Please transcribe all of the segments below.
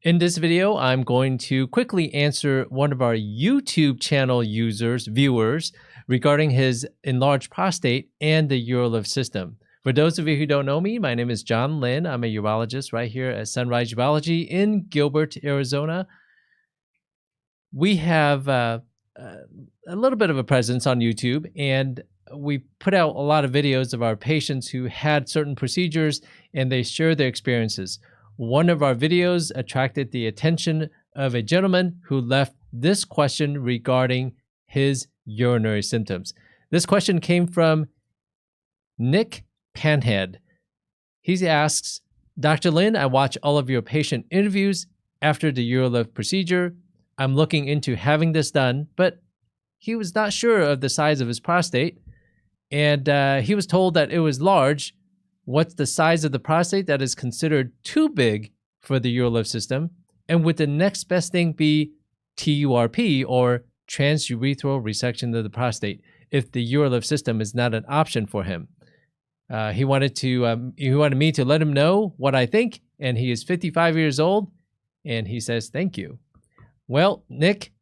In this video, I'm going to quickly answer one of our YouTube channel viewers, regarding his enlarged prostate and the UroLift system. For those of you who don't know me, my name is John Lin. I'm a urologist right here at Sunrise Urology in Gilbert, Arizona. We have a little bit of a presence on YouTube, and we put out a lot of videos of our patients who had certain procedures, and they share their experiences. One of our videos attracted the attention of a gentleman who left this question regarding his urinary symptoms. This question came from Nick Panhead. He asks, Dr. Lin, I watch all of your patient interviews after the UroLift procedure. I'm looking into having this done, but he was not sure of the size of his prostate, and he was told that it was large. What's the size of the prostate that is considered too big for the UroLift system? And would the next best thing be TURP, or transurethral resection of the prostate, if the UroLift system is not an option for him? He wanted me to let him know what I think, and he is 55 years old, and he says thank you. Well, Nick,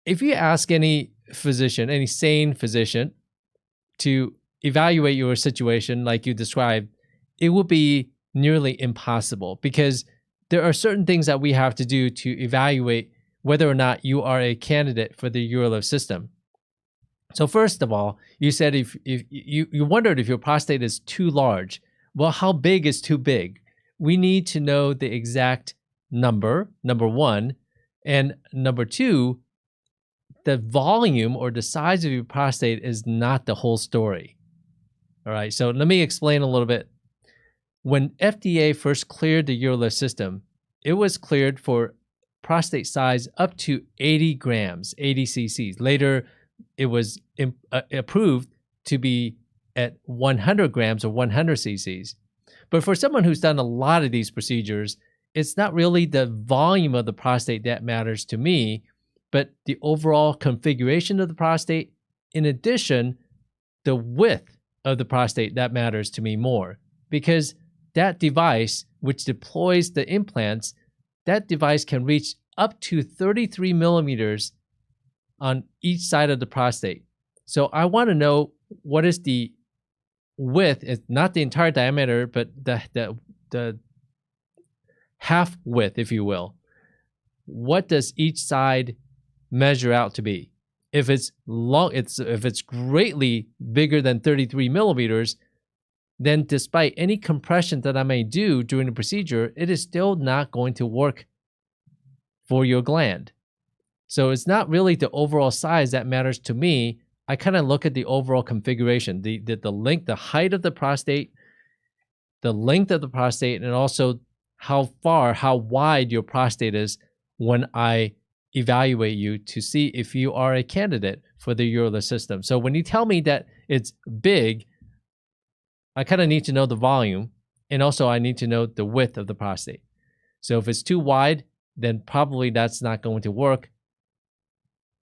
if you ask any physician, any sane physician, to evaluate your situation like you described, it will be nearly impossible, because there are certain things that we have to do to evaluate whether or not you are a candidate for the UroLift system. So first of all, you said if you wondered if your prostate is too large. Well, how big is too big? We need to know the exact number one, and number two, the volume or the size of your prostate is not the whole story. All right, so let me explain a little bit. When FDA first cleared the UroLift system, it was cleared for prostate size up to 80 grams, 80 cc's. Later, it was approved to be at 100 grams or 100 cc's. But for someone who's done a lot of these procedures, it's not really the volume of the prostate that matters to me, but the overall configuration of the prostate. In addition, the width of the prostate that matters to me more, because that device, which deploys the implants, that device can reach up to 33 millimeters on each side of the prostate. So I want to know what is the width. It's not the entire diameter, but the half width, if you will. What does each side measure out to be? If it's long, if it's greatly bigger than 33 millimeters, then despite any compression that I may do during the procedure, it is still not going to work for your gland. So it's not really the overall size that matters to me. I kind of look at the overall configuration, the length, the height of the prostate, the length of the prostate, and also how wide your prostate is when I evaluate you to see if you are a candidate for the UroLift system. So when you tell me that it's big, I kind of need to know the volume, and also I need to know the width of the prostate. So if it's too wide, then probably that's not going to work.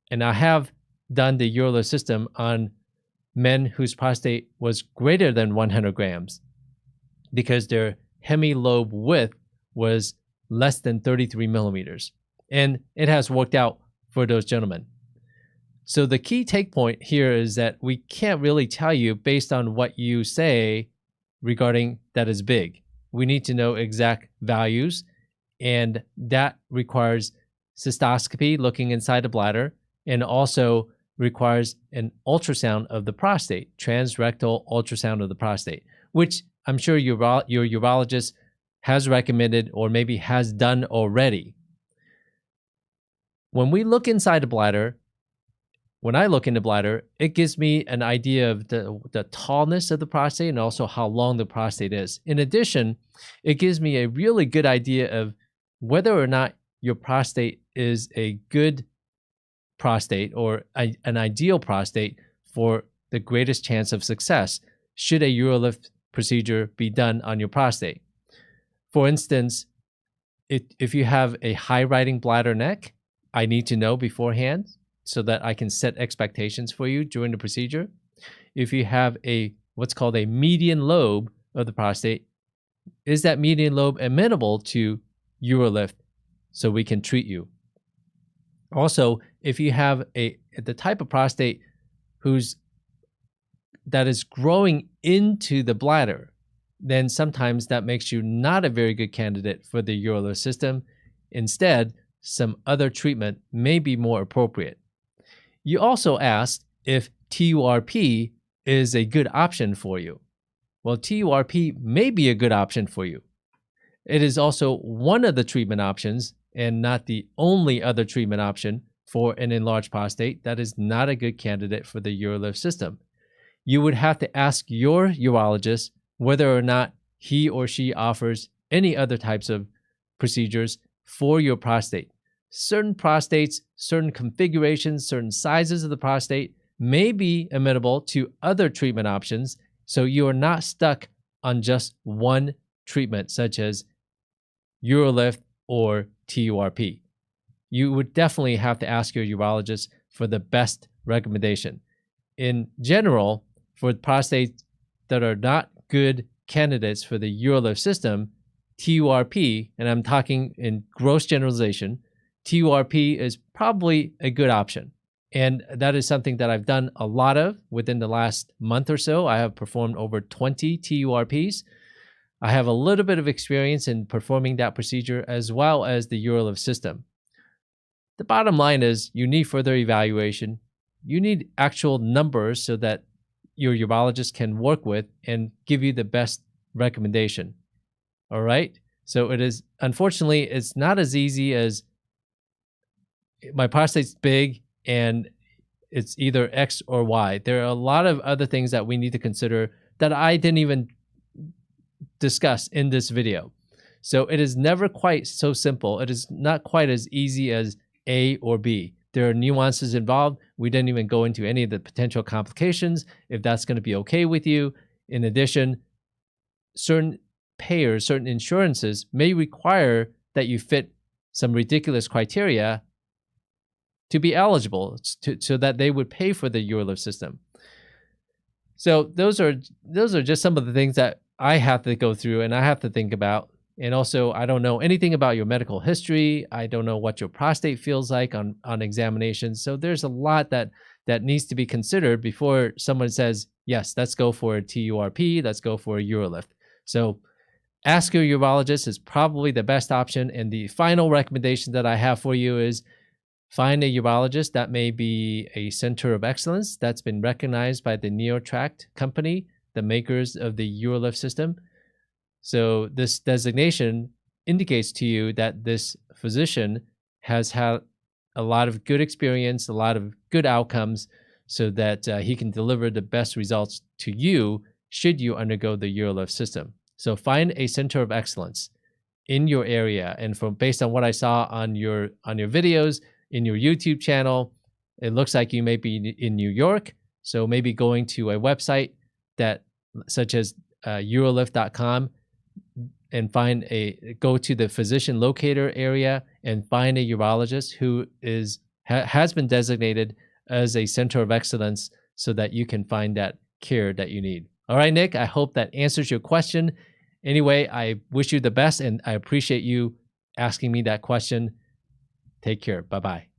And I have done the UroLift system on men whose prostate was greater than 100 grams, because their hemilobe width was less than 33 millimeters. And it has worked out for those gentlemen. So the key take point here is that we can't really tell you based on what you say regarding that is big. We need to know exact values, and that requires cystoscopy, looking inside the bladder, and also requires an ultrasound of the prostate, transrectal ultrasound of the prostate, which I'm sure your urologist has recommended or maybe has done already. When we look inside the bladder, when I look in the bladder, it gives me an idea of the tallness of the prostate and also how long the prostate is. In addition, it gives me a really good idea of whether or not your prostate is a good prostate or an ideal prostate for the greatest chance of success should a UroLift procedure be done on your prostate. For instance, if you have a high-riding bladder neck, I need to know beforehand so that I can set expectations for you during the procedure. If you have what's called a median lobe of the prostate, Is that median lobe amenable to UroLift so we can treat you? Also, if you have the type of prostate that is growing into the bladder, then sometimes that makes you not a very good candidate for the UroLift system. Instead, some other treatment may be more appropriate. You also asked if TURP is a good option for you. Well, TURP may be a good option for you. It is also one of the treatment options and not the only other treatment option for an enlarged prostate that is not a good candidate for the UroLift system. You would have to ask your urologist whether or not he or she offers any other types of procedures for your prostate. Certain prostates, certain configurations, certain sizes of the prostate may be amenable to other treatment options, so you are not stuck on just one treatment, such as UroLift or TURP. You would definitely have to ask your urologist for the best recommendation. In general, for prostates that are not good candidates for the UroLift system, TURP, and I'm talking in gross generalization, TURP is probably a good option. And that is something that I've done a lot of within the last month or so. I have performed over 20 TURPs. I have a little bit of experience in performing that procedure as well as the UroLift system. The bottom line is you need further evaluation. You need actual numbers so that your urologist can work with and give you the best recommendation. All right? So it is, unfortunately, it's not as easy as my prostate's big and it's either X or Y. There are a lot of other things that we need to consider that I didn't even discuss in this video. So it is never quite so simple. It is not quite as easy as A or B. There are nuances involved. We didn't even go into any of the potential complications, if that's going to be okay with you. In addition, certain payers, certain insurances may require that you fit some ridiculous criteria to be eligible, so that they would pay for the UroLift system. So those are just some of the things that I have to go through and I have to think about. And also, I don't know anything about your medical history. I don't know what your prostate feels like on examination. So there's a lot that needs to be considered before someone says, yes, let's go for a TURP, let's go for a UroLift. So ask your urologist is probably the best option. And the final recommendation that I have for you is find a urologist that may be a center of excellence that's been recognized by the NeoTract company, the makers of the UroLift system. So this designation indicates to you that this physician has had a lot of good experience, a lot of good outcomes, so that he can deliver the best results to you should you undergo the UroLift system. So find a center of excellence in your area. And based on what I saw on your videos, in your YouTube channel, it looks like you may be in New York. So maybe going to a website such as urolift.com and go to the physician locator area and find a urologist who has been designated as a center of excellence so that you can find that care that you need. All right, Nick, I hope that answers your question. Anyway, I wish you the best and I appreciate you asking me that question. Take care. Bye-bye.